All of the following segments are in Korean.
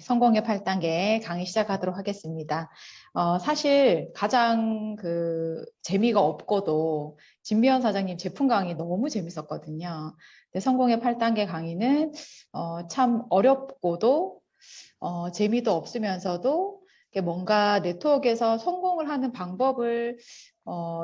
성공의 8단계 강의 시작하도록 하겠습니다. 사실 가장 재미가 없고도 진미연 사장님 제품 강의 너무 재밌었거든요. 근데 성공의 8단계 강의는 참 어렵고도 재미도 없으면서도 뭔가 네트워크에서 성공을 하는 방법을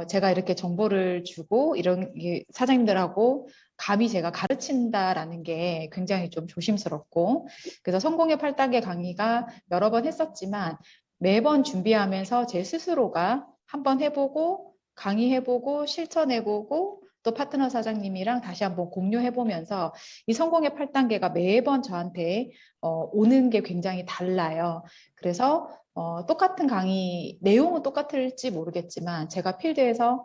제가 이렇게 정보를 주고 이런 사장님들하고 감히 제가 가르친다라는 게 굉장히 좀 조심스럽고, 그래서 성공의 8단계 강의가 여러 번 했었지만 매번 준비하면서 제 스스로가 한번 해보고 강의해보고 실천해보고 또 파트너 사장님이랑 다시 한번 공유해보면서 이 성공의 8단계가 매번 저한테 오는 게 굉장히 달라요. 그래서 똑같은 강의 내용은 똑같을지 모르겠지만 제가 필드에서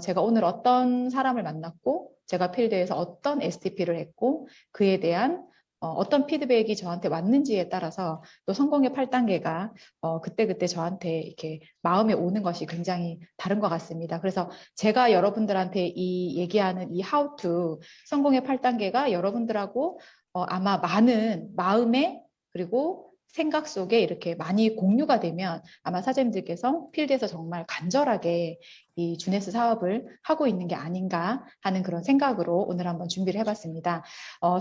제가 오늘 어떤 사람을 만났고 제가 필드에서 어떤 STP를 했고 그에 대한 어떤 피드백이 저한테 왔는지에 따라서 또 성공의 8단계가 그때그때 저한테 이렇게 마음에 오는 것이 굉장히 다른 것 같습니다. 그래서 제가 여러분들한테 이 얘기하는 이 how to 성공의 8단계가 여러분들하고 아마 많은 마음에 그리고 생각 속에 이렇게 많이 공유가 되면 아마 사장님들께서 필드에서 정말 간절하게 이 주네스 사업을 하고 있는 게 아닌가 하는 그런 생각으로 오늘 한번 준비를 해봤습니다.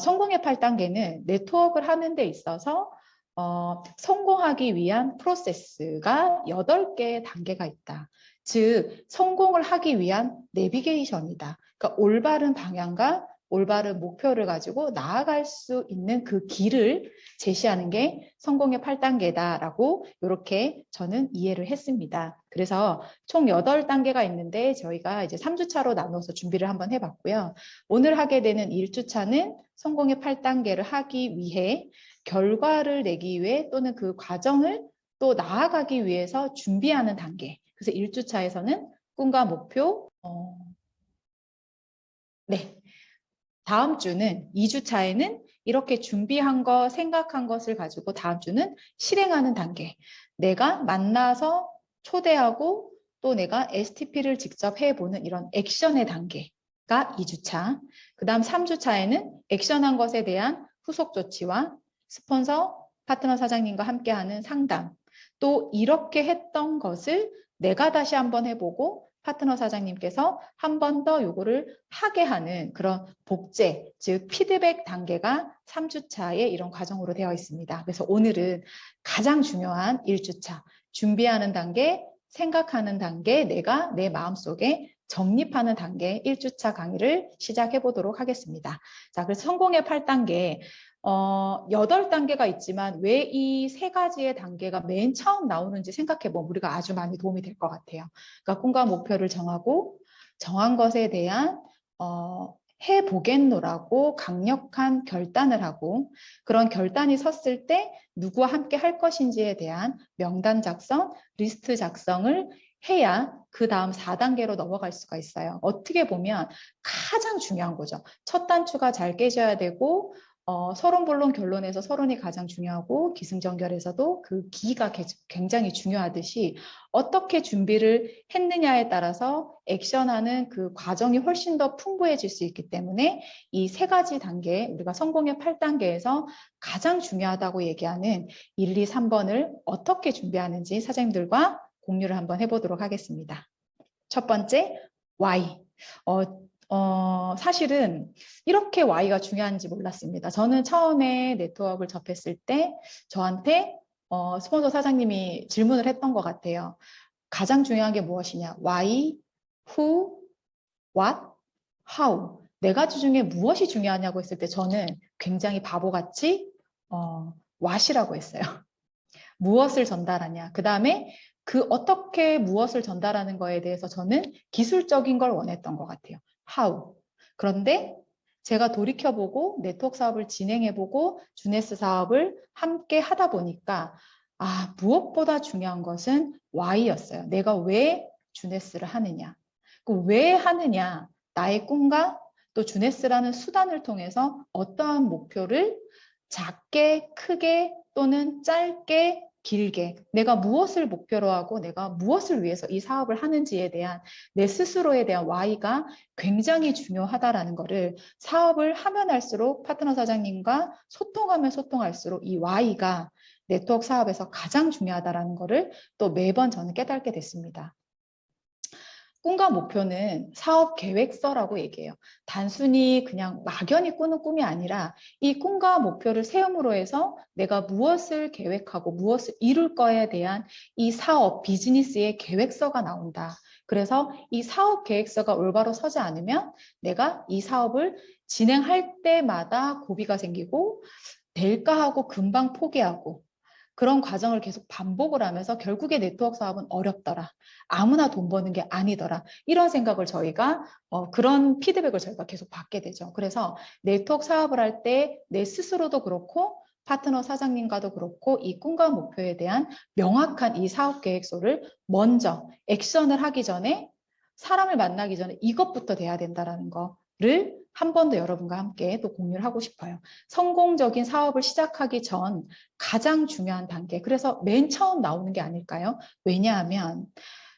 성공의 8단계는 네트워크를 하는 데 있어서 성공하기 위한 프로세스가 8개의 단계가 있다. 즉 성공을 하기 위한 내비게이션이다. 그러니까 올바른 방향과 올바른 목표를 가지고 나아갈 수 있는 그 길을 제시하는 게 성공의 8단계다라고 이렇게 저는 이해를 했습니다. 그래서 총 8단계가 있는데 저희가 이제 3주차로 나눠서 준비를 한번 해봤고요. 오늘 하게 되는 1주차는 성공의 8단계를 하기 위해 결과를 내기 위해 또는 그 과정을 또 나아가기 위해서 준비하는 단계. 그래서 1주차에서는 꿈과 목표, 네. 다음 주는 2주차에는 이렇게 준비한 거, 생각한 것을 가지고 다음 주는 실행하는 단계. 내가 만나서 초대하고 또 내가 STP를 직접 해보는 이런 액션의 단계가 2주차. 그 다음 3주차에는 액션한 것에 대한 후속 조치와 스폰서, 파트너 사장님과 함께하는 상담. 또 이렇게 했던 것을 내가 다시 한번 해보고 파트너 사장님께서 한 번 더 요거를 하게 하는 그런 복제, 즉 피드백 단계가 3주차의 이런 과정으로 되어 있습니다. 그래서 오늘은 가장 중요한 1주차, 준비하는 단계, 생각하는 단계, 내가 내 마음속에 정립하는 단계 1주차 강의를 시작해 보도록 하겠습니다. 자, 그래서 성공의 8단계, 8단계가 있지만 왜 이 3가지의 단계가 맨 처음 나오는지 생각해 보면 우리가 아주 많이 도움이 될 것 같아요. 그러니까 꿈과 목표를 정하고 정한 것에 대한 해보겠노라고 강력한 결단을 하고 그런 결단이 섰을 때 누구와 함께 할 것인지에 대한 명단 작성, 리스트 작성을 해야 그 다음 4단계로 넘어갈 수가 있어요. 어떻게 보면 가장 중요한 거죠. 첫 단추가 잘 깨져야 되고 서론, 본론, 결론에서 서론이 가장 중요하고 기승전결에서도 그 기가 굉장히 중요하듯이 어떻게 준비를 했느냐에 따라서 액션하는 그 과정이 훨씬 더 풍부해질 수 있기 때문에 이 3가지 단계, 우리가 성공의 8단계에서 가장 중요하다고 얘기하는 1, 2, 3번을 어떻게 준비하는지 사장님들과 공유를 한번 해보도록 하겠습니다. 첫 번째, why. 사실은 이렇게 Y가 중요한지 몰랐습니다. 저는 처음에 네트워크를 접했을 때 저한테 스폰서 사장님이 질문을 했던 것 같아요. 가장 중요한 게 무엇이냐? Why, Who, What, How. 4가지 중에 무엇이 중요하냐고 했을 때 저는 굉장히 바보같이 What이라고 했어요. 무엇을 전달하냐. 그 다음에 그 어떻게 무엇을 전달하는 거에 대해서 저는 기술적인 걸 원했던 것 같아요. How. 그런데 제가 돌이켜보고 네트워크 사업을 진행해보고 주네스 사업을 함께 하다 보니까 무엇보다 중요한 것은 Why였어요. 내가 왜 주네스를 하느냐. 그 왜 하느냐. 나의 꿈과 또 주네스라는 수단을 통해서 어떠한 목표를 작게, 크게 또는 짧게 길게 내가 무엇을 목표로 하고 내가 무엇을 위해서 이 사업을 하는지에 대한 내 스스로에 대한 Y가 굉장히 중요하다라는 거를 사업을 하면 할수록 파트너 사장님과 소통하면 소통할수록 이 Y가 네트워크 사업에서 가장 중요하다라는 거를 또 매번 저는 깨닫게 됐습니다. 꿈과 목표는 사업 계획서라고 얘기해요. 단순히 그냥 막연히 꾸는 꿈이 아니라 이 꿈과 목표를 세움으로 해서 내가 무엇을 계획하고 무엇을 이룰 거에 대한 이 사업, 비즈니스의 계획서가 나온다. 그래서 이 사업 계획서가 올바로 서지 않으면 내가 이 사업을 진행할 때마다 고비가 생기고 될까 하고 금방 포기하고 그런 과정을 계속 반복을 하면서 결국에 네트워크 사업은 어렵더라. 아무나 돈 버는 게 아니더라. 이런 생각을 저희가 그런 피드백을 저희가 계속 받게 되죠. 그래서 네트워크 사업을 할 때 내 스스로도 그렇고 파트너 사장님과도 그렇고 이 꿈과 목표에 대한 명확한 이 사업 계획서를 먼저 액션을 하기 전에 사람을 만나기 전에 이것부터 돼야 된다라는 거를 한 번 더 여러분과 함께 또 공유를 하고 싶어요. 성공적인 사업을 시작하기 전 가장 중요한 단계. 그래서 맨 처음 나오는 게 아닐까요? 왜냐하면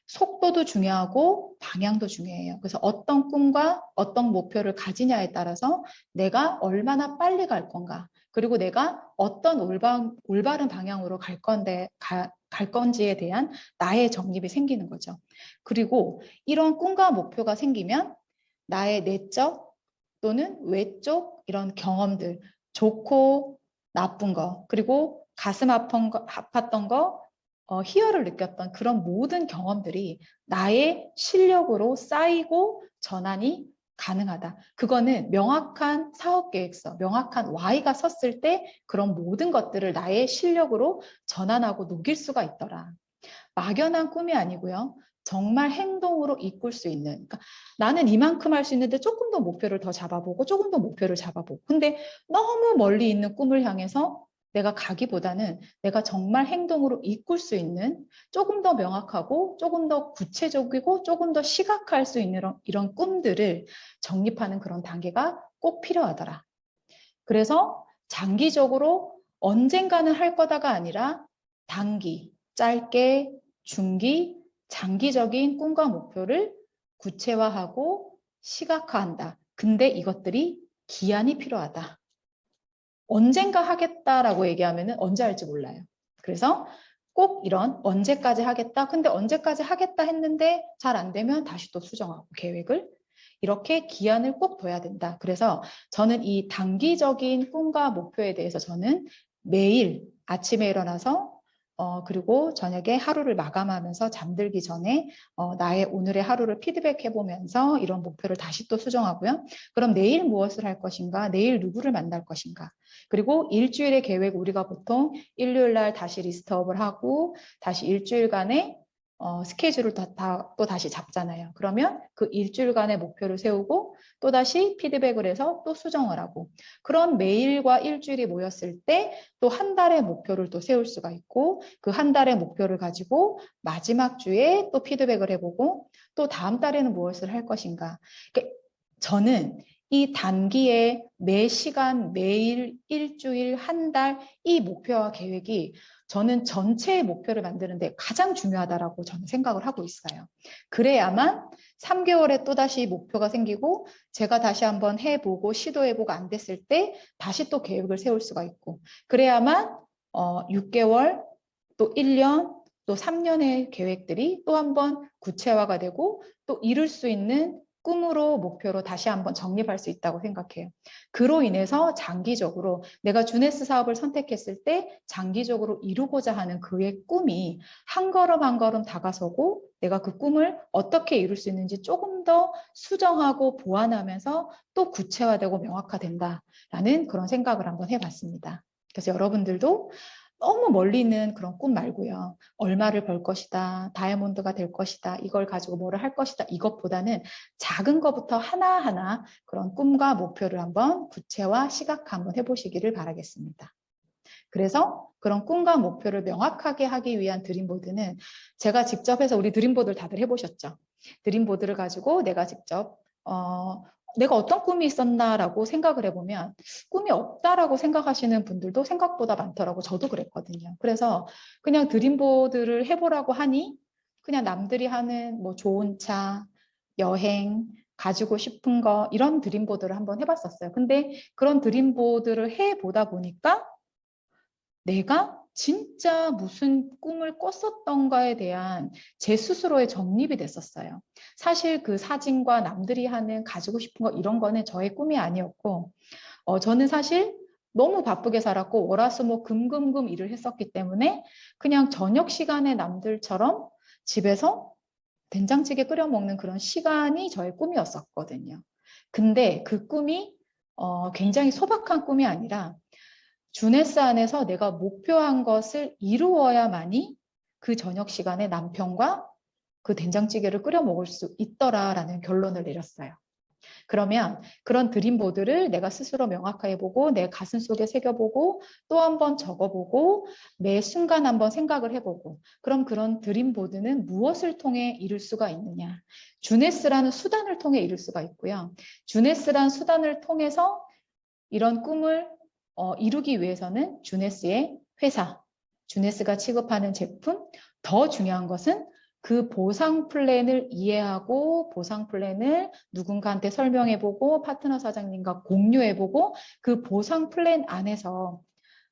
속도도 중요하고 방향도 중요해요. 그래서 어떤 꿈과 어떤 목표를 가지냐에 따라서 내가 얼마나 빨리 갈 건가, 그리고 내가 어떤 올바른 방향으로 갈 건지에 대한 나의 정립이 생기는 거죠. 그리고 이런 꿈과 목표가 생기면 나의 내적 또는 외적 이런 경험들, 좋고 나쁜 거, 그리고 가슴 아팠던 거, 희열을 느꼈던 그런 모든 경험들이 나의 실력으로 쌓이고 전환이 가능하다. 그거는 명확한 사업 계획서, 명확한 Y가 섰을 때 그런 모든 것들을 나의 실력으로 전환하고 녹일 수가 있더라. 막연한 꿈이 아니고요. 정말 행동으로 이끌 수 있는. 그러니까 나는 이만큼 할 수 있는데 조금 더 목표를 더 잡아보고 조금 더 목표를 잡아보고. 근데 너무 멀리 있는 꿈을 향해서 내가 가기보다는 내가 정말 행동으로 이끌 수 있는 조금 더 명확하고 조금 더 구체적이고 조금 더 시각화할 수 있는 이런 꿈들을 정립하는 그런 단계가 꼭 필요하더라. 그래서 장기적으로 언젠가는 할 거다가 아니라 단기, 짧게, 중기, 장기적인 꿈과 목표를 구체화하고 시각화한다. 근데 이것들이 기한이 필요하다. 언젠가 하겠다라고 얘기하면 언제 할지 몰라요. 그래서 꼭 이런 언제까지 하겠다. 근데 언제까지 하겠다 했는데 잘 안 되면 다시 또 수정하고 계획을 이렇게 기한을 꼭 둬야 된다. 그래서 저는 이 단기적인 꿈과 목표에 대해서 저는 매일 아침에 일어나서 그리고 저녁에 하루를 마감하면서 잠들기 전에 나의 오늘의 하루를 피드백해 보면서 이런 목표를 다시 또 수정하고요. 그럼 내일 무엇을 할 것인가? 내일 누구를 만날 것인가? 그리고 일주일의 계획 우리가 보통 일요일 날 다시 리스트업을 하고 다시 일주일간의 스케줄을 또 다시 잡잖아요. 그러면 그 일주일간의 목표를 세우고 또 다시 피드백을 해서 또 수정을 하고 그런 매일과 일주일이 모였을 때 또 한 달의 목표를 또 세울 수가 있고 그 한 달의 목표를 가지고 마지막 주에 또 피드백을 해보고 또 다음 달에는 무엇을 할 것인가. 그러니까 저는 이 단기에 매 시간, 매일, 일주일, 한 달 이 목표와 계획이 저는 전체의 목표를 만드는데 가장 중요하다라고 저는 생각을 하고 있어요. 그래야만 3개월에 또다시 목표가 생기고 제가 다시 한번 해보고 시도해보고 안 됐을 때 다시 또 계획을 세울 수가 있고 그래야만 6개월, 또 1년, 또 3년의 계획들이 또 한번 구체화가 되고 또 이룰 수 있는 꿈으로 목표로 다시 한번 정립할 수 있다고 생각해요. 그로 인해서 장기적으로 내가 주네스 사업을 선택했을 때 장기적으로 이루고자 하는 그의 꿈이 한 걸음 한 걸음 다가서고 내가 그 꿈을 어떻게 이룰 수 있는지 조금 더 수정하고 보완하면서 또 구체화되고 명확화된다라는 그런 생각을 한번 해봤습니다. 그래서 여러분들도 너무 멀리 있는 그런 꿈 말고요. 얼마를 벌 것이다, 다이아몬드가 될 것이다, 이걸 가지고 뭐를 할 것이다, 이것보다는 작은 것부터 하나하나 그런 꿈과 목표를 한번 구체화, 시각화 한번 해보시기를 바라겠습니다. 그래서 그런 꿈과 목표를 명확하게 하기 위한 드림보드는 제가 직접 해서 우리 드림보드를 다들 해보셨죠? 드림보드를 가지고 내가 직접 내가 어떤 꿈이 있었나라고 생각을 해보면 꿈이 없다라고 생각하시는 분들도 생각보다 많더라고. 저도 그랬거든요. 그래서 그냥 드림보드를 해보라고 하니 그냥 남들이 하는 뭐 좋은 차, 여행, 가지고 싶은 거 이런 드림보드를 한번 해봤었어요. 근데 그런 드림보드를 해보다 보니까 내가 진짜 무슨 꿈을 꿨었던가에 대한 제 스스로의 정립이 됐었어요. 사실 그 사진과 남들이 하는 가지고 싶은 거 이런 거는 저의 꿈이 아니었고, 저는 사실 너무 바쁘게 살았고 월화수목 금금금 일을 했었기 때문에 그냥 저녁 시간에 남들처럼 집에서 된장찌개 끓여 먹는 그런 시간이 저의 꿈이었었거든요. 근데 그 꿈이 굉장히 소박한 꿈이 아니라 주네스 안에서 내가 목표한 것을 이루어야만이 그 저녁 시간에 남편과 그 된장찌개를 끓여 먹을 수 있더라라는 결론을 내렸어요. 그러면 그런 드림보드를 내가 스스로 명확하게 보고 내 가슴 속에 새겨보고 또 한 번 적어보고 매 순간 한번 생각을 해보고 그럼 그런 드림보드는 무엇을 통해 이룰 수가 있느냐. 주네스라는 수단을 통해 이룰 수가 있고요. 주네스라는 수단을 통해서 이런 꿈을 이루기 위해서는 주네스의 회사, 주네스가 취급하는 제품, 더 중요한 것은 그 보상 플랜을 이해하고 보상 플랜을 누군가한테 설명해보고 파트너 사장님과 공유해보고 그 보상 플랜 안에서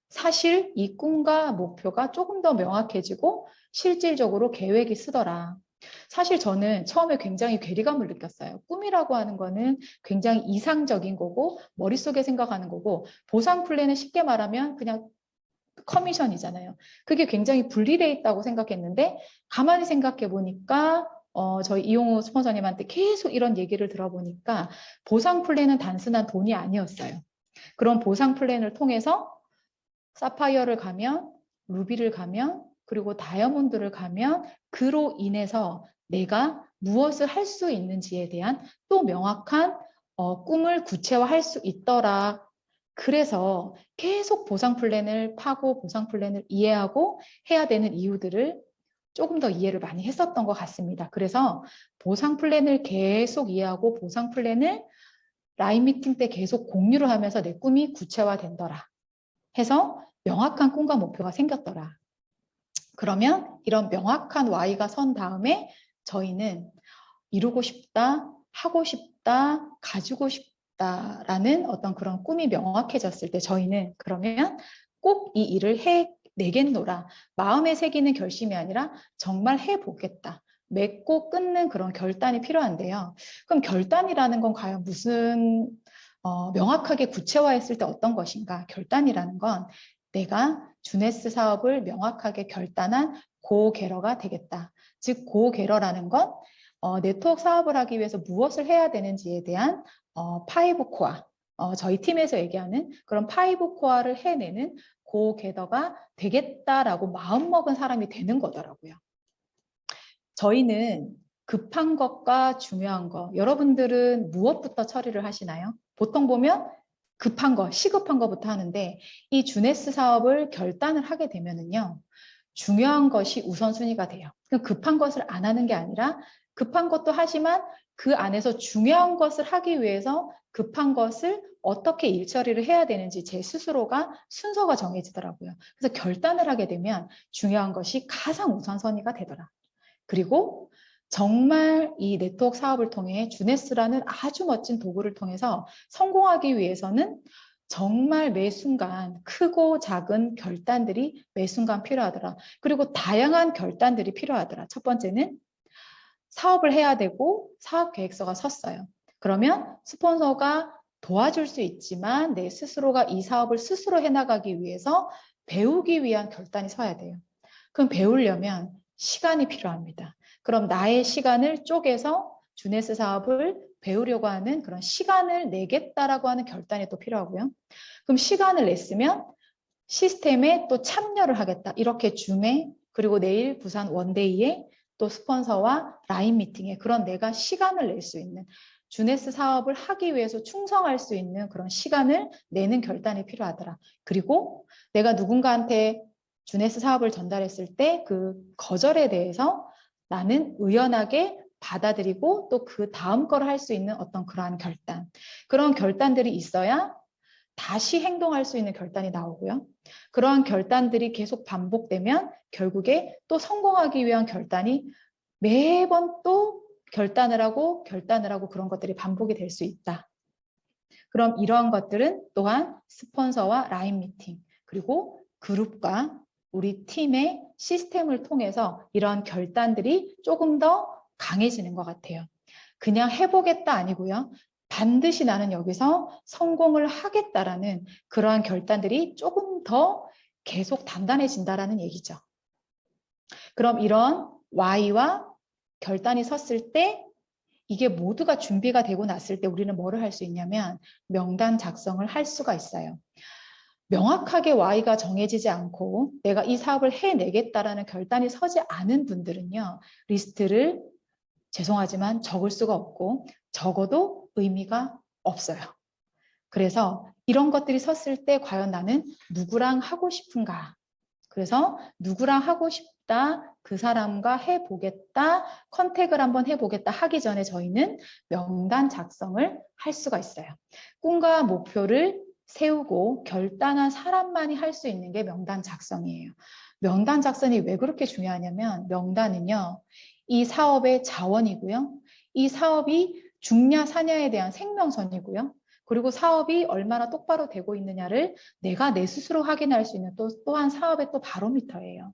사실 이 꿈과 목표가 조금 더 명확해지고 실질적으로 계획이 쓰더라. 사실 저는 처음에 굉장히 괴리감을 느꼈어요. 꿈이라고 하는 거는 굉장히 이상적인 거고 머릿속에 생각하는 거고 보상 플랜은 쉽게 말하면 그냥 커미션이잖아요. 그게 굉장히 분리돼 있다고 생각했는데 가만히 생각해 보니까 저희 이용호 스폰서님한테 계속 이런 얘기를 들어보니까 보상 플랜은 단순한 돈이 아니었어요. 그런 보상 플랜을 통해서 사파이어를 가면 루비를 가면 그리고 다이아몬드를 가면 그로 인해서 내가 무엇을 할 수 있는지에 대한 또 명확한 꿈을 구체화할 수 있더라. 그래서 계속 보상 플랜을 파고 보상 플랜을 이해하고 해야 되는 이유들을 조금 더 이해를 많이 했었던 것 같습니다. 그래서 보상 플랜을 계속 이해하고 보상 플랜을 라인 미팅 때 계속 공유를 하면서 내 꿈이 구체화된더라. 해서 명확한 꿈과 목표가 생겼더라. 그러면 이런 명확한 Y가 선 다음에 저희는 이루고 싶다, 하고 싶다, 가지고 싶다라는 어떤 그런 꿈이 명확해졌을 때 저희는 그러면 꼭 이 일을 해내겠노라. 마음에 새기는 결심이 아니라 정말 해보겠다. 맺고 끊는 그런 결단이 필요한데요. 그럼 결단이라는 건 과연 무슨 명확하게 구체화했을 때 어떤 것인가? 결단이라는 건 내가 주네스 사업을 명확하게 결단한 고개러가 되겠다. 즉 고개러라는 건 네트워크 사업을 하기 위해서 무엇을 해야 되는지에 대한 파이브 코어, 저희 팀에서 얘기하는 그런 파이브 코어를 해내는 고개러가 되겠다라고 마음먹은 사람이 되는 거더라고요. 저희는 급한 것과 중요한 거, 여러분들은 무엇부터 처리를 하시나요? 보통 보면 급한 거, 시급한 거부터 하는데 이 주네스 사업을 결단을 하게 되면은요. 중요한 것이 우선순위가 돼요. 급한 것을 안 하는 게 아니라 급한 것도 하지만 그 안에서 중요한 것을 하기 위해서 급한 것을 어떻게 일처리를 해야 되는지 제 스스로가 순서가 정해지더라고요. 그래서 결단을 하게 되면 중요한 것이 가장 우선순위가 되더라. 그리고 정말 이 네트워크 사업을 통해 주네스라는 아주 멋진 도구를 통해서 성공하기 위해서는 정말 매 순간 크고 작은 결단들이 매 순간 필요하더라. 그리고 다양한 결단들이 필요하더라. 첫 번째는 사업을 해야 되고 사업 계획서가 섰어요. 그러면 스폰서가 도와줄 수 있지만 내 스스로가 이 사업을 스스로 해나가기 위해서 배우기 위한 결단이 서야 돼요. 그럼 배우려면 시간이 필요합니다. 그럼 나의 시간을 쪼개서 주네스 사업을 배우려고 하는 그런 시간을 내겠다라고 하는 결단이 또 필요하고요. 그럼 시간을 냈으면 시스템에 또 참여를 하겠다. 이렇게 줌에 그리고 내일 부산 원데이에 또 스폰서와 라인 미팅에 그런 내가 시간을 낼 수 있는 주네스 사업을 하기 위해서 충성할 수 있는 그런 시간을 내는 결단이 필요하더라. 그리고 내가 누군가한테 주네스 사업을 전달했을 때 그 거절에 대해서 나는 의연하게 받아들이고 또 그 다음 걸 할 수 있는 어떤 그러한 결단. 그런 결단들이 있어야 다시 행동할 수 있는 결단이 나오고요. 그러한 결단들이 계속 반복되면 결국에 또 성공하기 위한 결단이 매번 또 결단을 하고 그런 것들이 반복이 될 수 있다. 그럼 이러한 것들은 또한 스폰서와 라인 미팅 그리고 그룹과 우리 팀의 시스템을 통해서 이런 결단들이 조금 더 강해지는 것 같아요. 그냥 해보겠다 아니고요. 반드시 나는 여기서 성공을 하겠다라는 그러한 결단들이 조금 더 계속 단단해진다라는 얘기죠. 그럼 이런 Y와 결단이 섰을 때 이게 모두가 준비가 되고 났을 때 우리는 뭐를 할 수 있냐면 명단 작성을 할 수가 있어요. 명확하게 Y가 정해지지 않고 내가 이 사업을 해내겠다라는 결단이 서지 않은 분들은요. 리스트를 죄송하지만 적을 수가 없고 적어도 의미가 없어요. 그래서 이런 것들이 섰을 때 과연 나는 누구랑 하고 싶은가? 그래서 누구랑 하고 싶다, 그 사람과 해보겠다, 컨택을 한번 해보겠다 하기 전에 저희는 명단 작성을 할 수가 있어요. 꿈과 목표를 세우고 결단한 사람만이 할 수 있는 게 명단 작성이에요. 명단 작성이 왜 그렇게 중요하냐면 명단은요, 이 사업의 자원이고요. 이 사업이 죽냐 사냐에 대한 생명선이고요. 그리고 사업이 얼마나 똑바로 되고 있느냐를 내가 내 스스로 확인할 수 있는 또한 사업의 또 바로미터예요.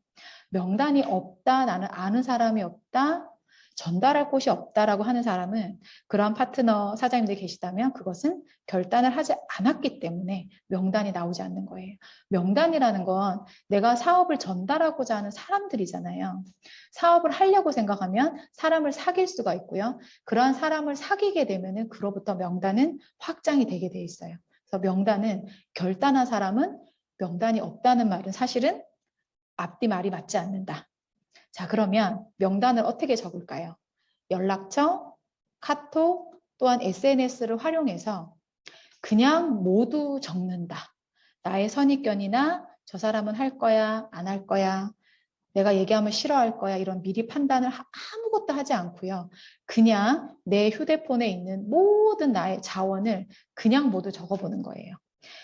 명단이 없다, 나는 아는 사람이 없다, 전달할 곳이 없다라고 하는 사람은 그러한 파트너 사장님들이 계시다면 그것은 결단을 하지 않았기 때문에 명단이 나오지 않는 거예요. 명단이라는 건 내가 사업을 전달하고자 하는 사람들이잖아요. 사업을 하려고 생각하면 사람을 사귈 수가 있고요. 그러한 사람을 사귀게 되면은 그로부터 명단은 확장이 되게 돼 있어요. 그래서 명단은 결단한 사람은 명단이 없다는 말은 사실은 앞뒤 말이 맞지 않는다. 자, 그러면 명단을 어떻게 적을까요? 연락처, 카톡, 또한 SNS를 활용해서 그냥 모두 적는다. 나의 선입견이나 저 사람은 할 거야, 안 할 거야, 내가 얘기하면 싫어할 거야, 이런 미리 판단을 아무것도 하지 않고요. 그냥 내 휴대폰에 있는 모든 나의 자원을 그냥 모두 적어보는 거예요.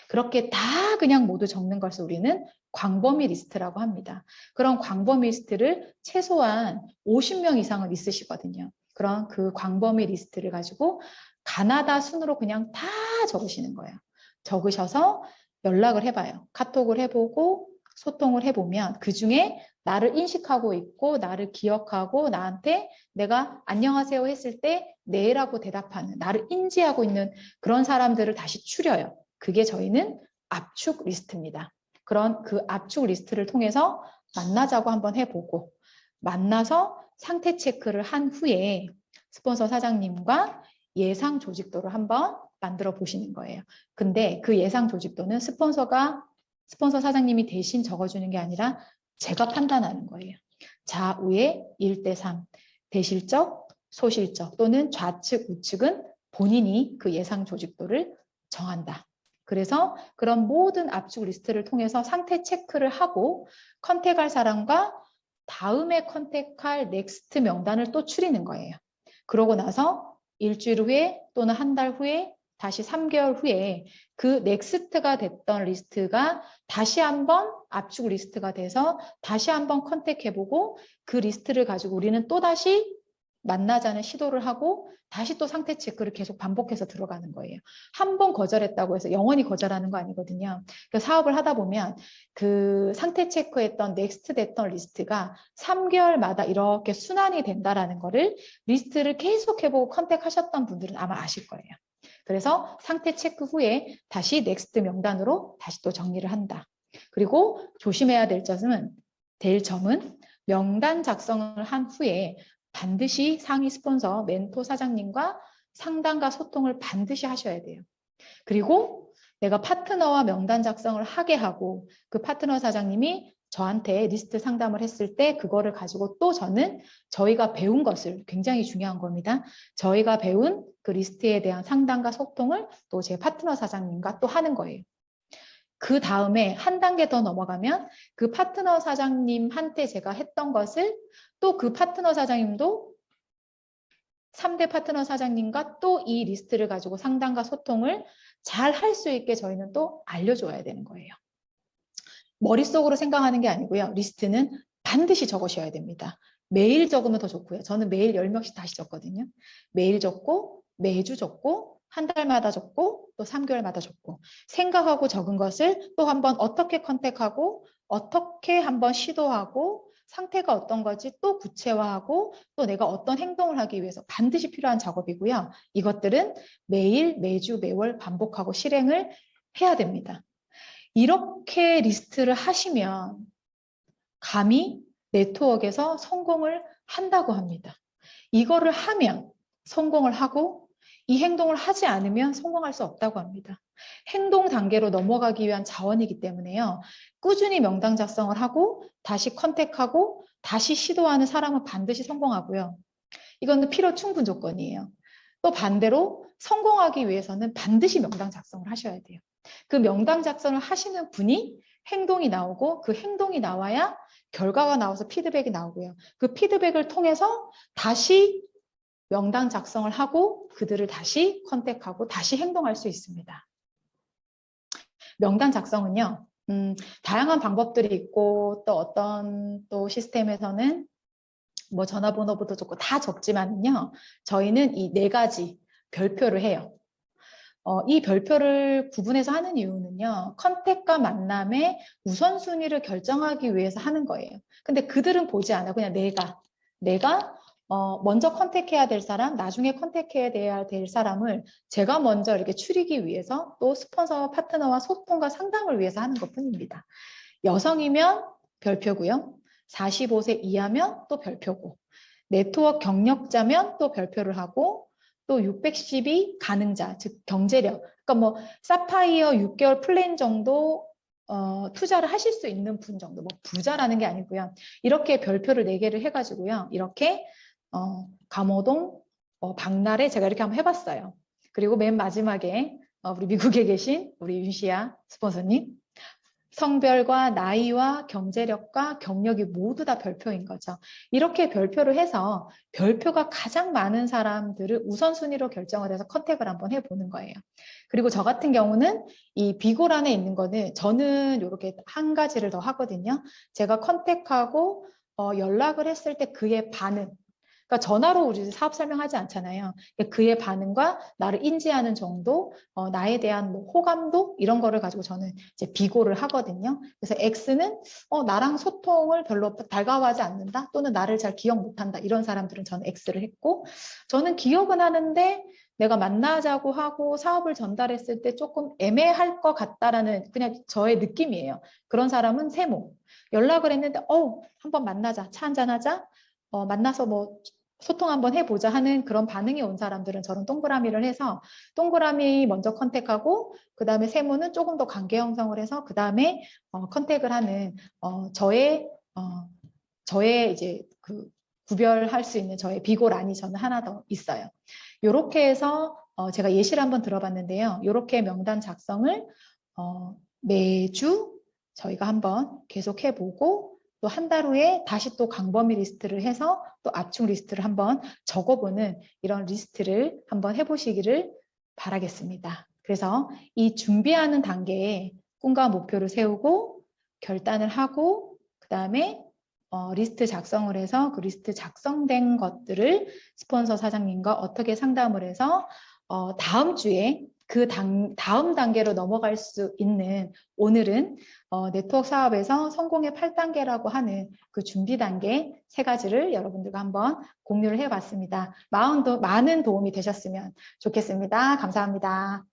그렇게 다 그냥 모두 적는 것을 우리는 광범위 리스트라고 합니다. 그런 광범위 리스트를 최소한 50명 이상은 있으시거든요. 그런 그 광범위 리스트를 가지고 가나다 순으로 그냥 다 적으시는 거예요. 적으셔서 연락을 해봐요. 카톡을 해보고 소통을 해보면 그중에 나를 인식하고 있고 나를 기억하고 나한테 내가 안녕하세요 했을 때 네라고 대답하는, 나를 인지하고 있는 그런 사람들을 다시 추려요. 그게 저희는 압축 리스트입니다. 그런 그 압축 리스트를 통해서 만나자고 한번 해보고 만나서 상태 체크를 한 후에 스폰서 사장님과 예상 조직도를 한번 만들어 보시는 거예요. 근데 그 예상 조직도는 스폰서 사장님이 대신 적어주는 게 아니라 제가 판단하는 거예요. 좌우의 1대3, 대실적, 소실적 또는 좌측, 우측은 본인이 그 예상 조직도를 정한다. 그래서 그런 모든 압축 리스트를 통해서 상태 체크를 하고 컨택할 사람과 다음에 컨택할 넥스트 명단을 또 추리는 거예요. 그러고 나서 일주일 후에 또는 한 달 후에 다시 3개월 후에 그 넥스트가 됐던 리스트가 다시 한번 압축 리스트가 돼서 다시 한번 컨택해보고 그 리스트를 가지고 우리는 또다시 만나자는 시도를 하고 다시 또 상태 체크를 계속 반복해서 들어가는 거예요. 한 번 거절했다고 해서 영원히 거절하는 거 아니거든요. 그러니까 사업을 하다 보면 그 상태 체크했던 넥스트 됐던 리스트가 3개월마다 이렇게 순환이 된다라는 거를 리스트를 계속 해보고 컨택하셨던 분들은 아마 아실 거예요. 그래서 상태 체크 후에 다시 넥스트 명단으로 다시 또 정리를 한다. 그리고 조심해야 될 점은 명단 작성을 한 후에 반드시 상위 스폰서, 멘토 사장님과 상담과 소통을 반드시 하셔야 돼요. 그리고 내가 파트너와 명단 작성을 하게 하고 그 파트너 사장님이 저한테 리스트 상담을 했을 때 그거를 가지고 또 저는 저희가 배운 것을, 굉장히 중요한 겁니다. 저희가 배운 그 리스트에 대한 상담과 소통을 또 제 파트너 사장님과 또 하는 거예요. 그 다음에 한 단계 더 넘어가면 그 파트너 사장님한테 제가 했던 것을 또 그 파트너 사장님도 3대 파트너 사장님과 또 이 리스트를 가지고 상담과 소통을 잘 할 수 있게 저희는 또 알려줘야 되는 거예요. 머릿속으로 생각하는 게 아니고요. 리스트는 반드시 적으셔야 됩니다. 매일 적으면 더 좋고요. 저는 매일 10명씩 다시 적거든요. 매일 적고 매주 적고 한 달마다 적고 또 3개월마다 적고 생각하고 적은 것을 또 한번 어떻게 컨택하고 어떻게 한번 시도하고 상태가 어떤 건지 또 구체화하고 또 내가 어떤 행동을 하기 위해서 반드시 필요한 작업이고요. 이것들은 매일, 매주, 매월 반복하고 실행을 해야 됩니다. 이렇게 리스트를 하시면 감히 네트워크에서 성공을 한다고 합니다. 이거를 하면 성공을 하고 이 행동을 하지 않으면 성공할 수 없다고 합니다. 행동 단계로 넘어가기 위한 자원이기 때문에요. 꾸준히 명당 작성을 하고 다시 컨택하고 다시 시도하는 사람은 반드시 성공하고요. 이거는 필요 충분 조건이에요. 또 반대로 성공하기 위해서는 반드시 명당 작성을 하셔야 돼요. 그 명당 작성을 하시는 분이 행동이 나오고 그 행동이 나와야 결과가 나와서 피드백이 나오고요. 그 피드백을 통해서 다시 명당 작성을 하고 그들을 다시 컨택하고 다시 행동할 수 있습니다. 명단 작성은요, 다양한 방법들이 있고 또 어떤 또 시스템에서는 뭐 전화번호부터 적고 다 적지만요, 저희는 이 4가지 별표를 해요. 이 별표를 구분해서 하는 이유는요, 컨택과 만남의 우선순위를 결정하기 위해서 하는 거예요. 근데 그들은 보지 않아. 그냥 내가 먼저 컨택해야 될 사람, 나중에 컨택해야 될 사람을 제가 먼저 이렇게 추리기 위해서 또 스폰서 파트너와 소통과 상담을 위해서 하는 것뿐입니다. 여성이면 별표고요. 45세 이하면 또 별표고, 네트워크 경력자면 또 별표를 하고, 또 610이 가능자, 즉 경제력. 그러니까 뭐 사파이어 6개월 플랜 정도 투자를 하실 수 있는 분 정도, 뭐 부자라는 게 아니고요. 이렇게 별표를 4개를 해가지고요. 이렇게 감호동, 박나래 제가 이렇게 한번 해봤어요. 그리고 맨 마지막에 우리 미국에 계신 우리 윤시아 스폰서님, 성별과 나이와 경제력과 경력이 모두 다 별표인 거죠. 이렇게 별표를 해서 별표가 가장 많은 사람들을 우선순위로 결정을 해서 컨택을 한번 해보는 거예요. 그리고 저 같은 경우는 이 비고란에 있는 거는 저는 이렇게 한 가지를 더 하거든요. 제가 컨택하고 연락을 했을 때 그의 반응, 그러니까 전화로 우리 사업 설명하지 않잖아요. 그의 반응과 나를 인지하는 정도, 나에 대한 뭐 호감도 이런 거를 가지고 저는 이제 비고를 하거든요. 그래서 X는 나랑 소통을 별로 달가워하지 않는다, 또는 나를 잘 기억 못한다, 이런 사람들은 저는 X를 했고, 저는 기억은 하는데 내가 만나자고 하고 사업을 전달했을 때 조금 애매할 것 같다라는 그냥 저의 느낌이에요. 그런 사람은 세모. 연락을 했는데 한번 만나자, 차 한잔 하자, 만나서 뭐 소통 한번 해보자 하는 그런 반응이 온 사람들은 저는 동그라미를 해서 동그라미 먼저 컨택하고 그 다음에 세모는 조금 더 관계 형성을 해서 그 다음에 컨택을 하는 저의 이제 그 구별할 수 있는 저의 비고란이 저는 하나 더 있어요. 이렇게 해서 제가 예시를 한번 들어봤는데요. 이렇게 명단 작성을 매주 저희가 한번 계속 해보고 또 한 달 후에 다시 또 강범위 리스트를 해서 또 압축 리스트를 한번 적어보는 이런 리스트를 한번 해보시기를 바라겠습니다. 그래서 이 준비하는 단계에 꿈과 목표를 세우고 결단을 하고 그 다음에 리스트 작성을 해서 그 리스트 작성된 것들을 스폰서 사장님과 어떻게 상담을 해서 다음 주에 그 다음 단계로 넘어갈 수 있는, 오늘은 네트워크 사업에서 성공의 8단계라고 하는 그 준비 단계 3가지를 여러분들과 한번 공유를 해봤습니다. 많은 도움이 되셨으면 좋겠습니다. 감사합니다.